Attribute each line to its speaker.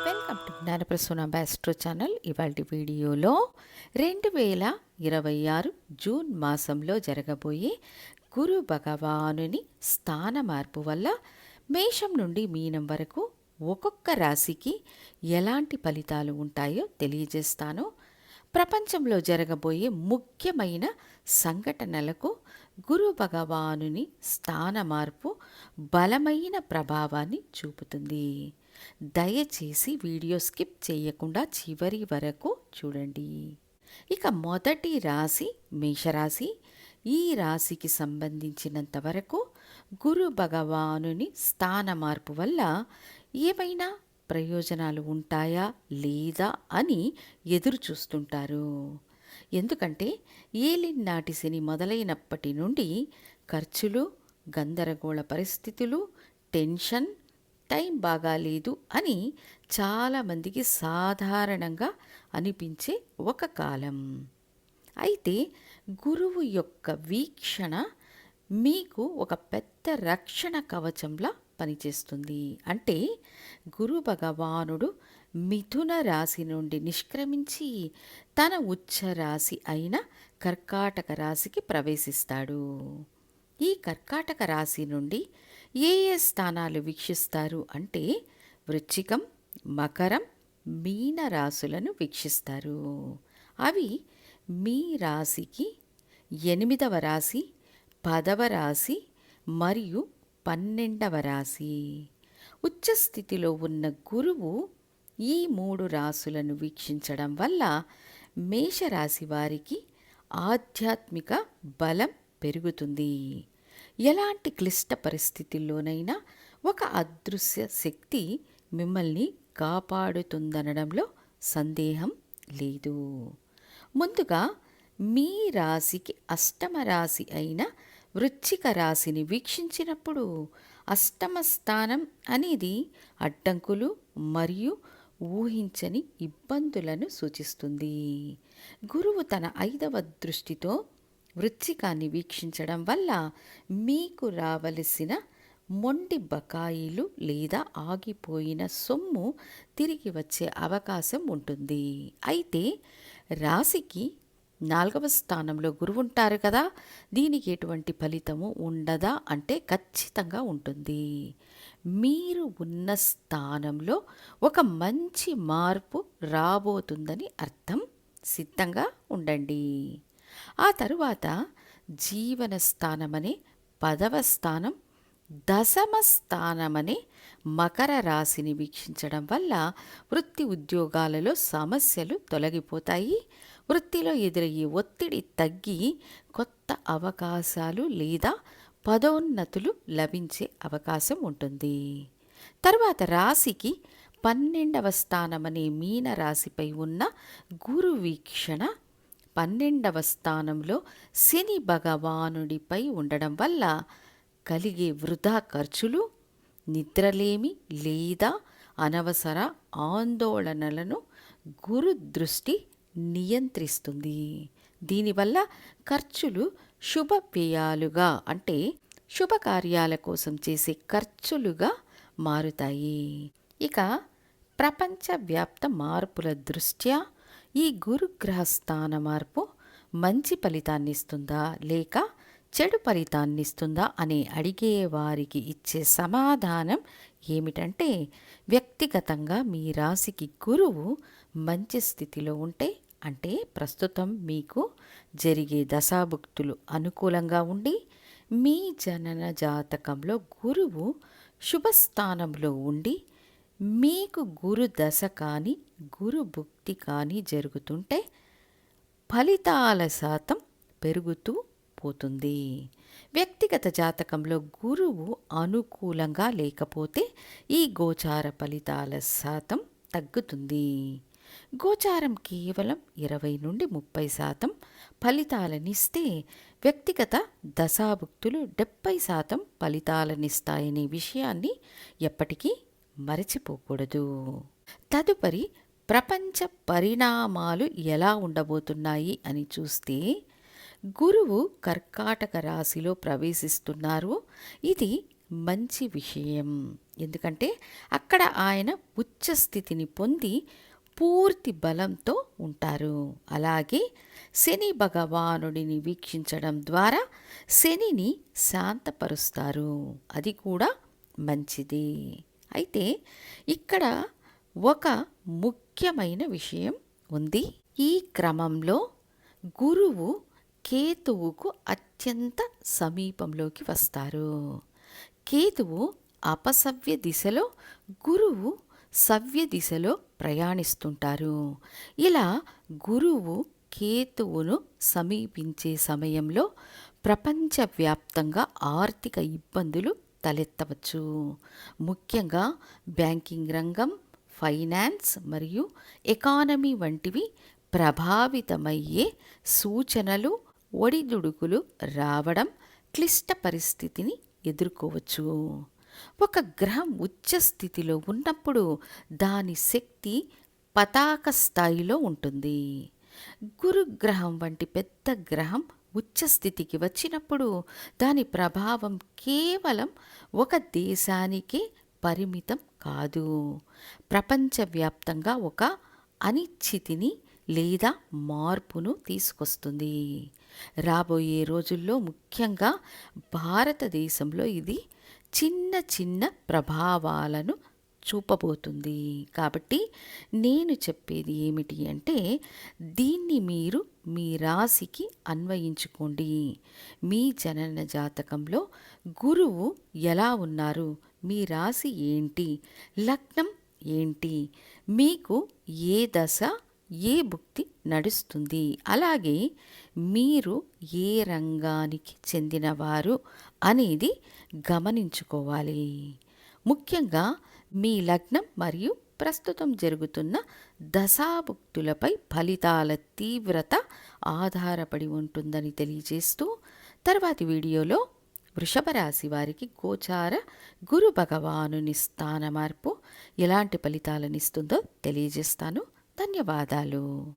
Speaker 1: Welcome to Gnanaprasuna astro channel. ఇవాళ వీడియోలో 2026 June మాసంలో జరగబోయే గురు భగవానుని స్థాన మార్పు వల్ల మేషం నుండి మీనం వరకు ఒక్కొక్క రాశికి ఎలాంటి ఫలితాలు ఉంటాయో తెలియజేస్తాను. ప్రపంచంలో జరగబోయే ముఖ్యమైన సంఘటనలకు గురు భగవానుని స్థాన మార్పు బలమైన ప్రభావాన్ని చూపుతుంది. దయచేసి వీడియో స్కిప్ చేయకుండా చివరి వరకు చూడండి. ఇక మొదటి రాశి మేషరాశి. ఈ రాశికి సంబంధించినంత వరకు గురు భగవానుని స్థాన మార్పు వల్ల ఏమైనా ప్రయోజనాలు ఉంటాయా లేదా అని ఎదురు చూస్తుంటారు. ఎందుకంటే ఏలినాటి శని మొదలైనప్పటి నుండి ఖర్చులు, గందరగోళ పరిస్థితులు, టెన్షన్, టైం బాగాలేదు అని చాలామందికి సాధారణంగా అనిపించే ఒక కాలం. అయితే గురువు యొక్క వీక్షణ మీకు ఒక పెద్ద రక్షణ కవచంలా పనిచేస్తుంది. అంటే గురు భగవానుడు మిథున రాశి నుండి నిష్క్రమించి తన ఉచ్చ రాశి అయిన కర్కాటక రాశికి ప్రవేశిస్తాడు. ఈ కర్కాటక రాశి నుండి ఏ ఏ స్థానాలు వీక్షిస్తారు అంటే వృశ్చికం, మకరం, మీన రాశులను వీక్షిస్తారు. అవి మీ రాశికి 8వ రాశి, 10వ రాశి మరియు 12వ రాశి. ఉచ్చస్థితిలో ఉన్న గురువు ఈ 3 రాశులను వీక్షించడం వల్ల మేషరాశి వారికి ఆధ్యాత్మిక బలం పెరుగుతుంది. ఎలాంటి క్లిష్ట పరిస్థితుల్లోనైనా ఒక అదృశ్య శక్తి మిమ్మల్ని కాపాడుతుందనడంలో సందేహం లేదు. ముందుగా మీ రాశికి 8వ రాశి అయిన వృశ్చిక రాశిని వీక్షించినప్పుడు 8వ స్థానం అనేది అడ్డంకులు మరియు ఊహించని ఇబ్బందులను సూచిస్తుంది. గురువు తన 5వ దృష్టితో వృశ్చికాన్ని వీక్షించడం వల్ల మీకు రావలసిన మొండి బకాయిలు లేదా ఆగిపోయిన సొమ్ము తిరిగి వచ్చే అవకాశం ఉంటుంది. అయితే రాశికి 4వ స్థానంలో గురువు ఉంటారు కదా, దీనికి ఎటువంటి ఫలితము ఉండదా అంటే ఖచ్చితంగా ఉంటుంది. మీరు ఉన్న స్థానంలో ఒక మంచి మార్పు రాబోతుందని అర్థం. సిద్ధంగా ఉండండి. ఆ తరువాత జీవన స్థానమనే 10వ స్థానం, దశమ స్థానమనే మకర రాశిని వీక్షించడం వల్ల వృత్తి ఉద్యోగాలలో సమస్యలు తొలగిపోతాయి. వృత్తిలో ఎదురయ్యే ఒత్తిడి తగ్గి కొత్త అవకాశాలు లేదా పదోన్నతులు లభించే అవకాశం ఉంటుంది. తర్వాత రాశికి 12వ స్థానమనే మీన రాశిపై ఉన్న గురు వీక్షణ 12వ స్థానంలో శని భగవానుడిపై ఉండడం వల్ల కలిగే వృధా ఖర్చులు, నిద్రలేమి లేదా అనవసర ఆందోళనలను గురు దృష్టి నియంత్రిస్తుంది. దీనివల్ల ఖర్చులు శుభ వ్యయాలుగా అంటే శుభకార్యాల కోసం చేసే ఖర్చులుగా మారుతాయి. ఇక ప్రపంచవ్యాప్త మార్పుల దృష్ట్యా ఈ గురుగ్రహ స్థాన మార్పు మంచి ఫలితాన్ని ఇస్తుందా లేక చెడు ఫలితాన్ని ఇస్తుందా అని అడిగే వారికి ఇచ్చే సమాధానం ఏమిటంటే, వ్యక్తిగతంగా మీ రాశికి గురువు మంచి స్థితిలో ఉంటే, అంటే ప్రస్తుతం మీకు జరిగే దశాభుక్తులు అనుకూలంగా ఉండి మీ జనన జాతకంలో గురువు శుభస్థానంలో ఉండి మీకు గురు దశ కానీ గురు భుక్తి కానీ జరుగుతుంటే ఫలితాల శాతం పెరుగుతూ పోతుంది. వ్యక్తిగత జాతకంలో గురువు అనుకూలంగా లేకపోతే ఈ గోచార ఫలితాల శాతం తగ్గుతుంది. గోచారం కేవలం 20 నుండి 30% ఫలితాలనిస్తే వ్యక్తిగత దశాభుక్తులు 70% ఫలితాలనిస్తాయనే విషయాన్ని ఎప్పటికీ మరచిపోకూడదు. తదుపరి ప్రపంచ పరిణామాలు ఎలా ఉండబోతున్నాయి అని చూస్తే, గురువు కర్కాటక రాశిలో ప్రవేశిస్తున్నారు. ఇది మంచి విషయం. ఎందుకంటే అక్కడ ఆయన ఉచ్చ స్థితిని పొంది పూర్తి బలంతో ఉంటారు. అలాగే శని భగవానుడిని వీక్షించడం ద్వారా శనిని శాంతపరుస్తారు. అది కూడా మంచిది. అయితే ఇక్కడ ఒక ముఖ్యమైన విషయం ఉంది. ఈ క్రమంలో గురువు కేతువుకు అత్యంత సమీపంలోకి వస్తారు. కేతువు అపసవ్య దిశలో, గురువు సవ్య దిశలో ప్రయాణిస్తుంటారు. ఇలా గురువు కేతువును సమీపించే సమయంలో ప్రపంచవ్యాప్తంగా ఆర్థిక ఇబ్బందులు తలెత్తవచ్చు. ముఖ్యంగా బ్యాంకింగ్ రంగం, ఫైనాన్స్ మరియు ఎకానమీ వంటివి ప్రభావితమయ్యే సూచనలు, ఒడిదుడుకులు రావడం, క్లిష్ట పరిస్థితిని ఎదుర్కోవచ్చు. ఒక గ్రహం ఉచ్చ స్థితిలో ఉన్నప్పుడు దాని శక్తి పతాక స్థాయిలో ఉంటుంది. గురుగ్రహం వంటి పెద్ద గ్రహం ఉచ్చ స్థితికి వచ్చినప్పుడు దాని ప్రభావం కేవలం ఒక దేశానికే పరిమితం కాదు. ప్రపంచవ్యాప్తంగా ఒక అనిశ్చితిని లేదా మార్పును తీసుకొస్తుంది. రాబోయే రోజుల్లో ముఖ్యంగా భారతదేశంలో ఇది చిన్న చిన్న ప్రభావాలను చూపబోతుంది. కాబట్టి నేను చెప్పేది ఏమిటి అంటే, దీన్ని మీరు మీ రాశికి అన్వయించుకోండి. మీ జనన జాతకంలో గురువు ఎలా ఉన్నారు, మీ రాశి ఏంటి, లగ్నం ఏంటి, మీకు ఏ దశ ఏ భుక్తి నడుస్తుంది, అలాగే మీరు ఏ రంగానికి చెందినవారు అనేది గమనించుకోవాలి. ముఖ్యంగా మీ లగ్నం మరియు ప్రస్తుతం జరుగుతున్న దశాభుక్తులపై ఫలితాల తీవ్రత ఆధారపడి ఉంటుందని తెలియజేస్తూ, తర్వాతి వీడియోలో వృషభ రాశి వారికి గోచార గురు భగవానుని స్థాన మార్పు ఎలాంటి ఫలితాలనిస్తుందో తెలియజేస్తాను. ధన్యవాదాలు.